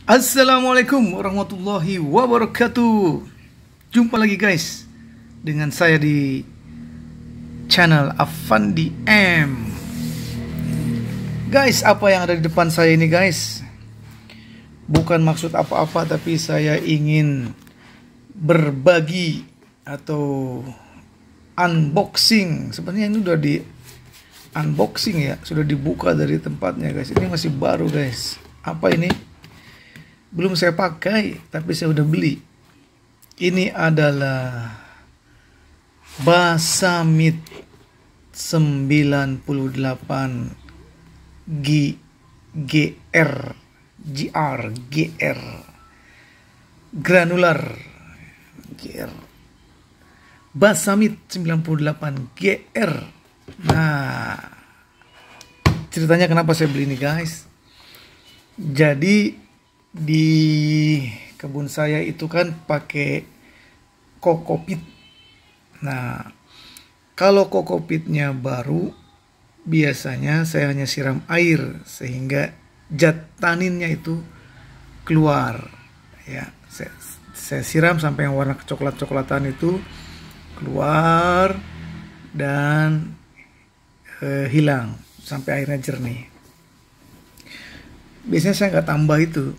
Assalamualaikum warahmatullahi wabarakatuh. Jumpa lagi guys dengan saya di channel Afandi M. Guys, apa yang ada di depan saya ini guys, bukan maksud apa-apa, tapi saya ingin berbagi atau unboxing. Sebenarnya ini udah di unboxing ya, sudah dibuka dari tempatnya guys. Ini masih baru guys. Apa ini? Belum saya pakai, tapi saya udah beli. Ini adalah Basamit 98 GR granular GR. Basamit 98 GR. Nah, ceritanya kenapa saya beli ini guys. Jadi di kebun saya itu kan pakai kokopit. Nah, kalau kokopitnya baru, biasanya saya hanya siram air sehingga zat taninnya itu keluar. Ya, saya siram sampai yang warna coklat-coklatan itu keluar dan hilang sampai airnya jernih. Biasanya saya nggak tambah itu.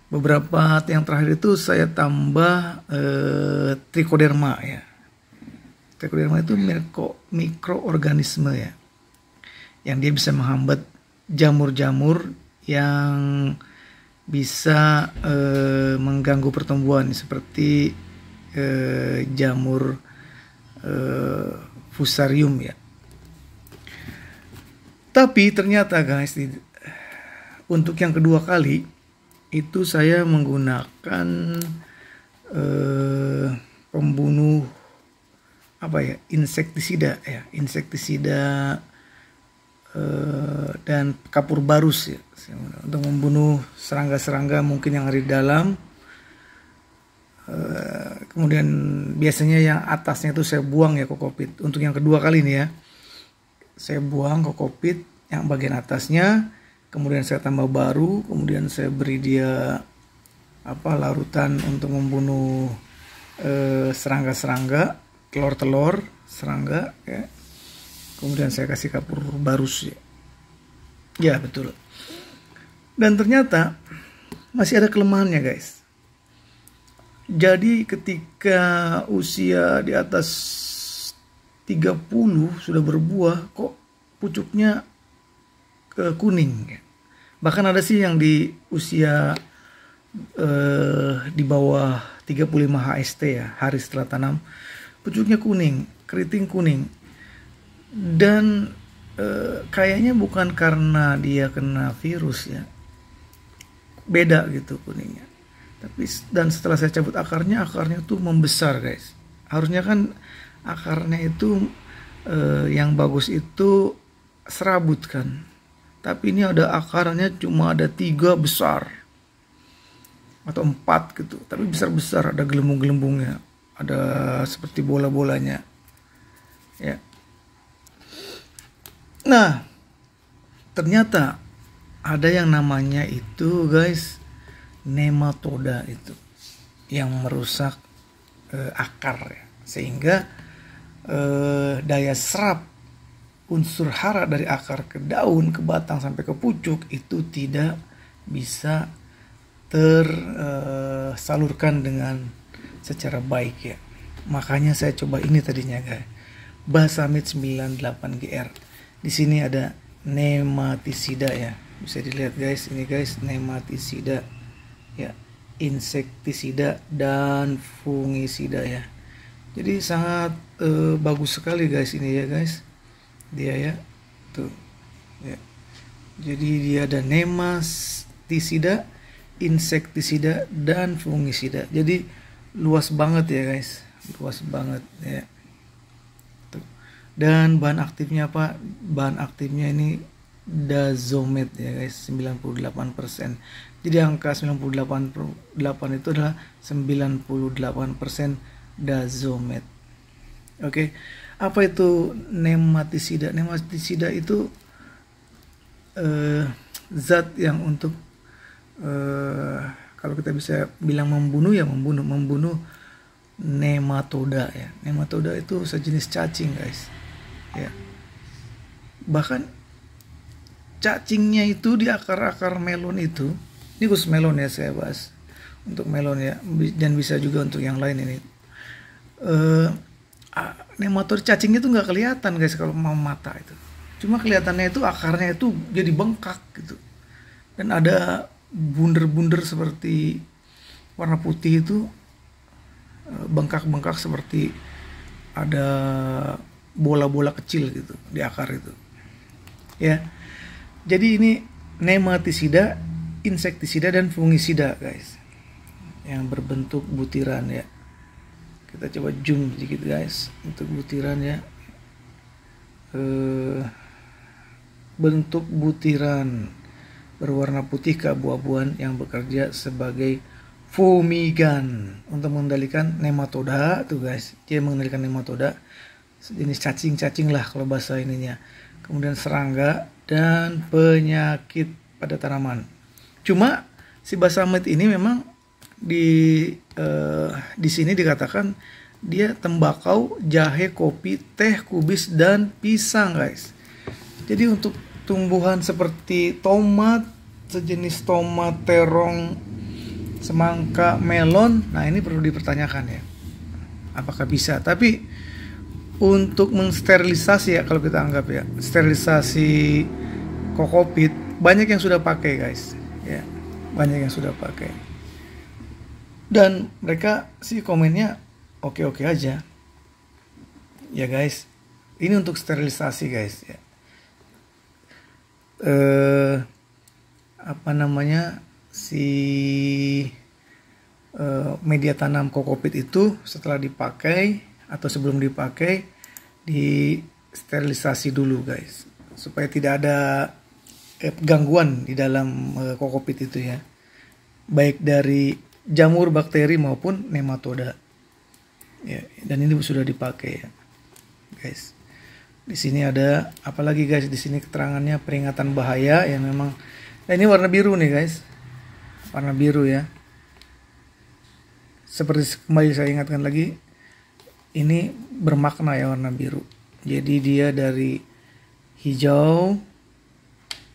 Beberapa yang terakhir itu saya tambah trichoderma ya. Trichoderma itu mikroorganisme ya, yang dia bisa menghambat jamur-jamur yang bisa mengganggu pertumbuhan seperti jamur fusarium ya. Tapi ternyata guys, untuk yang kedua kali itu saya menggunakan pembunuh insektisida dan kapur barus ya, untuk membunuh serangga-serangga mungkin yang ada di dalam. Kemudian biasanya yang atasnya itu saya buang ya kokopit. Untuk yang kedua kali ini ya, saya buang kokopit yang bagian atasnya. Kemudian saya tambah baru, kemudian saya beri dia larutan untuk membunuh serangga-serangga, telur-telur serangga ya. Kemudian saya kasih kapur barus ya. Ya betul. Dan ternyata masih ada kelemahannya guys. Jadi ketika usia di atas 30 sudah berbuah, kok pucuknya kuning. Bahkan ada sih yang di usia di bawah 35 HST ya, hari setelah tanam, pucuknya kuning, keriting kuning. Dan kayaknya bukan karena dia kena virus ya, beda gitu kuningnya. Tapi dan setelah saya cabut akarnya tuh membesar guys. Harusnya kan akarnya itu yang bagus itu serabut kan. Tapi ini ada akarnya cuma ada 3 besar atau 4 gitu. Tapi besar-besar, ada gelembung-gelembungnya, ada seperti bola-bolanya. Ya. Nah, ternyata ada yang namanya itu guys nematoda itu yang merusak akar ya. Sehingga daya serap unsur hara dari akar ke daun, ke batang sampai ke pucuk itu tidak bisa tersalurkan dengan secara baik ya. Makanya saya coba ini tadinya guys, Basamit 98 GR. Di sini ada nematisida ya, bisa dilihat guys, ini guys nematisida ya, insektisida dan fungisida ya. Jadi sangat bagus sekali guys ini ya guys. Dia ya tuh ya. Jadi dia ada nematisida, insektisida dan fungisida. Jadi luas banget ya guys, luas banget ya tuh. Dan bahan aktifnya apa? Bahan aktifnya ini Dazomet ya guys, 98%. Jadi angka 98% itu adalah 98% Dazomet. Oke. Apa itu nematisida? Nematisida itu zat yang untuk eh, kalau kita bisa bilang membunuh ya membunuh nematoda ya. Nematoda itu sejenis cacing guys. Ya. Bahkan cacingnya itu di akar-akar melon itu. Ini khusus melon ya saya bahas. Untuk melon ya, dan bisa juga untuk yang lain ini. Nematoda cacingnya itu nggak kelihatan guys kalau mau mata itu. Cuma kelihatannya itu akarnya itu jadi bengkak gitu. Dan ada bunder-bunder seperti warna putih itu, bengkak-bengkak seperti ada bola-bola kecil gitu di akar itu. Ya. Jadi ini nematisida, insektisida dan fungisida guys. Yang berbentuk butiran ya. Kita coba zoom sedikit guys untuk butiran ya. Bentuk butiran berwarna putih keabu-abuan yang bekerja sebagai fumigan untuk mengendalikan nematoda tuh guys. Dia mengendalikan nematoda, jenis cacing-cacing lah kalau bahasa ininya. Kemudian serangga dan penyakit pada tanaman. Cuma si basamit ini memang di sini dikatakan dia tembakau, jahe, kopi, teh, kubis dan pisang guys. Jadi untuk tumbuhan seperti tomat, sejenis tomat, terong, semangka, melon, nah ini perlu dipertanyakan ya. Apakah bisa? Tapi untuk mensterilisasi ya kalau kita anggap ya, sterilisasi kokopit banyak yang sudah pakai guys. Ya, banyak yang sudah pakai. Dan mereka sih komennya oke-oke aja. Ya guys, ini untuk sterilisasi guys ya. Apa namanya si media tanam kokopit itu setelah dipakai atau sebelum dipakai di sterilisasi dulu guys supaya tidak ada gangguan di dalam kokopit itu ya, baik dari jamur, bakteri maupun nematoda ya. Dan ini sudah dipakai ya guys. Di sini ada apalagi guys, di sini keterangannya peringatan bahaya yang memang. Nah ini warna biru nih guys, warna biru ya. Seperti kembali saya ingatkan lagi, ini bermakna ya warna biru. Jadi dia dari hijau,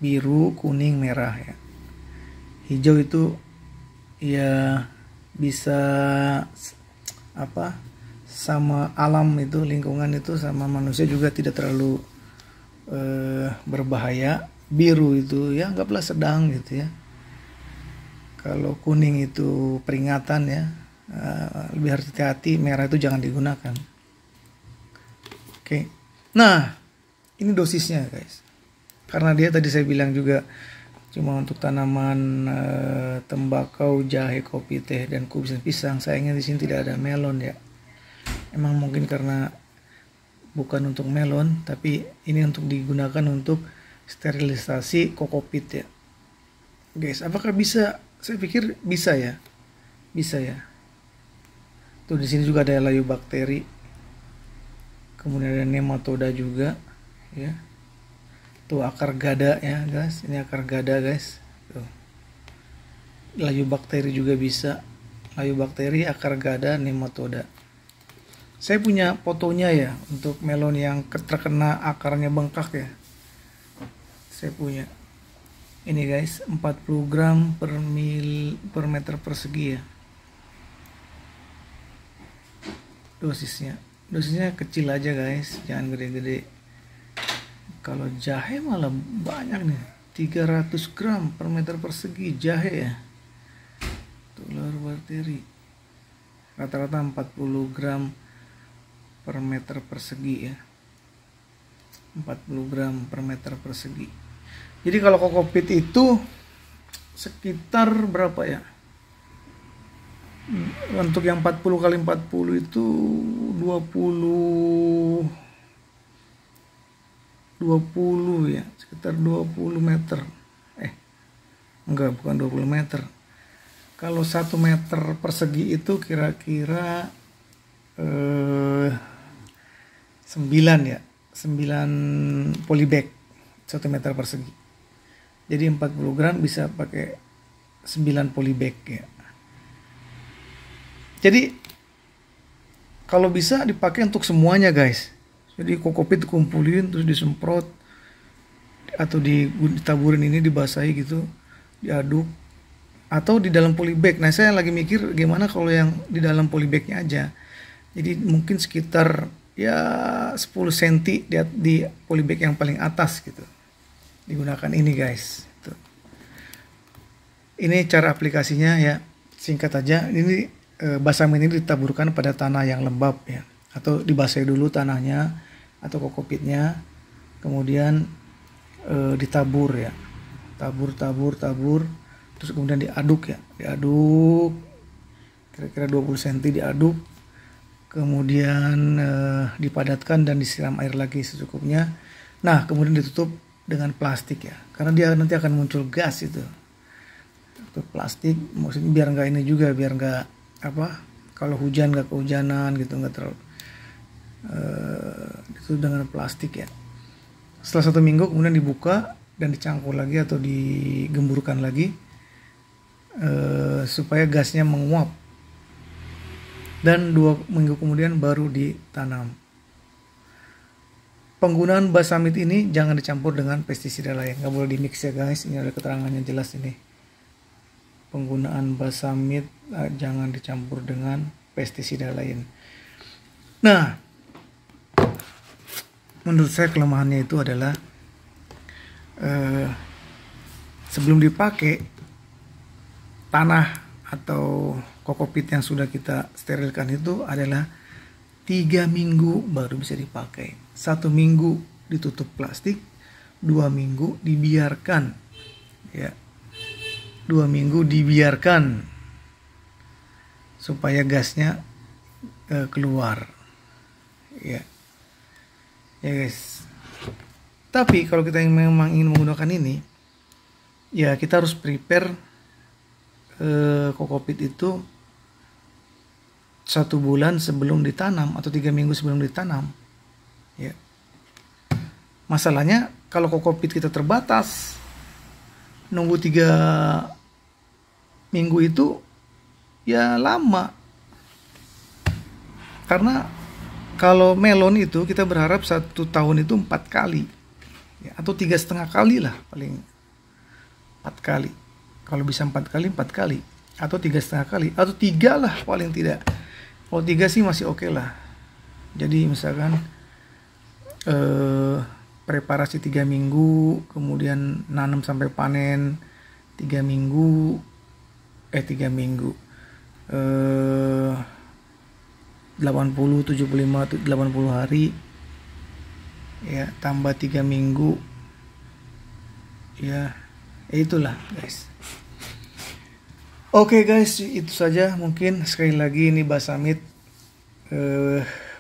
biru, kuning, merah ya. Hijau itu ya bisa apa? Sama alam itu, lingkungan itu sama manusia juga tidak terlalu berbahaya. Biru itu ya anggaplah sedang gitu ya. Kalau kuning itu peringatan ya, lebih harus hati-hati. Merah itu jangan digunakan. Oke. Nah ini dosisnya guys, karena dia tadi saya bilang juga cuma untuk tanaman tembakau, jahe, kopi, teh, dan kubis dan pisang. Sayangnya di sini tidak ada melon ya. Emang mungkin karena bukan untuk melon, tapi ini untuk digunakan untuk sterilisasi kokopit ya. Guys, apakah bisa? Saya pikir bisa ya. Bisa ya. Tuh di sini juga ada layu bakteri. Kemudian ada nematoda juga ya. Tuh akar gada ya, guys. Ini akar gada, guys. Tuh. Layu bakteri juga bisa. Layu bakteri, akar gada, nematoda. Saya punya fotonya ya untuk melon yang terkena akarnya bengkak ya. Saya punya. Ini guys, 40 gram per meter persegi ya. Dosisnya. Dosisnya kecil aja guys, jangan gede-gede. Kalau jahe malah banyak nih. 300 gram per meter persegi jahe ya. Telur bakteri. Rata-rata 40 gram per meter persegi ya. 40 gram per meter persegi. Jadi kalau kokopit itu sekitar berapa ya? Untuk yang 40 kali 40 itu 20 ya, sekitar 20 meter. Enggak, bukan 20 meter. Kalau 1 meter persegi itu kira-kira 9 ya, 9 polybag 1 meter persegi. Jadi 40 gram bisa pakai 9 polybag ya. Jadi kalau bisa dipakai untuk semuanya guys. Jadi kokopit dikumpulin terus disemprot atau ditaburin, ini dibasahi gitu, diaduk, atau di dalam polybag. Nah saya lagi mikir gimana kalau yang di dalam polybagnya aja. Jadi mungkin sekitar ya 10 cm di polybag yang paling atas gitu. Digunakan ini guys. Tuh. Ini cara aplikasinya ya, singkat aja. Ini Basamit ini ditaburkan pada tanah yang lembab ya, atau dibasahi dulu tanahnya atau kokopitnya, kemudian ditabur ya, tabur, terus kemudian diaduk ya, diaduk kira-kira 20 cm diaduk, kemudian dipadatkan dan disiram air lagi secukupnya. Nah kemudian ditutup dengan plastik ya, karena dia nanti akan muncul gas itu. Tutup plastik maksudnya biar nggak ini juga, biar nggak kalau hujan nggak kehujanan gitu, nggak terlalu itu dengan plastik ya. Setelah 1 minggu kemudian dibuka dan dicangkul lagi atau digemburkan lagi supaya gasnya menguap, dan 2 minggu kemudian baru ditanam. Penggunaan Basamit ini jangan dicampur dengan pestisida lain, nggak boleh dimix ya guys. Ini ada keterangannya jelas ini. Penggunaan Basamit jangan dicampur dengan pestisida lain. Nah, menurut saya kelemahannya itu adalah sebelum dipakai, tanah atau kokopit yang sudah kita sterilkan itu adalah 3 minggu baru bisa dipakai. 1 minggu ditutup plastik, 2 minggu dibiarkan ya. 2 minggu dibiarkan supaya gasnya keluar ya guys. Tapi kalau kita memang ingin menggunakan ini ya, kita harus prepare kokopit itu 1 bulan sebelum ditanam atau 3 minggu sebelum ditanam ya. Masalahnya kalau kokopit kita terbatas, nunggu 3 minggu itu ya lama, karena kalau melon itu kita berharap 1 tahun itu 4 kali ya, atau 3,5 kali lah, paling 4 kali. Kalau bisa 4 kali, 4 kali, atau 3,5 kali, atau 3 lah paling tidak. Kalau 3 sih masih oke lah. Jadi misalkan preparasi 3 minggu, kemudian nanam sampai panen 3 minggu, 80, 70, 80 hari ya, tambah 3 minggu ya, itulah guys. Oke guys, itu saja mungkin. Sekali lagi ini Basamit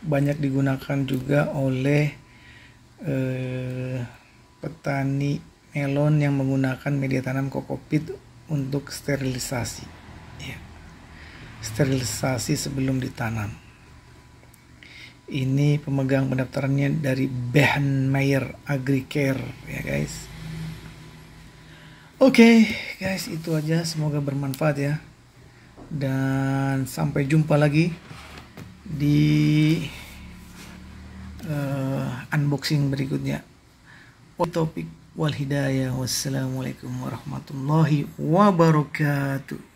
banyak digunakan juga oleh petani melon yang menggunakan media tanam kokopit untuk sterilisasi ya. Sterilisasi sebelum ditanam. Ini pemegang pendaftarannya dari Behnmeyer Agricare ya guys. Oke guys, itu aja, semoga bermanfaat ya, dan sampai jumpa lagi di unboxing berikutnya. Topik wal hidayah. Wassalamualaikum warahmatullahi wabarakatuh.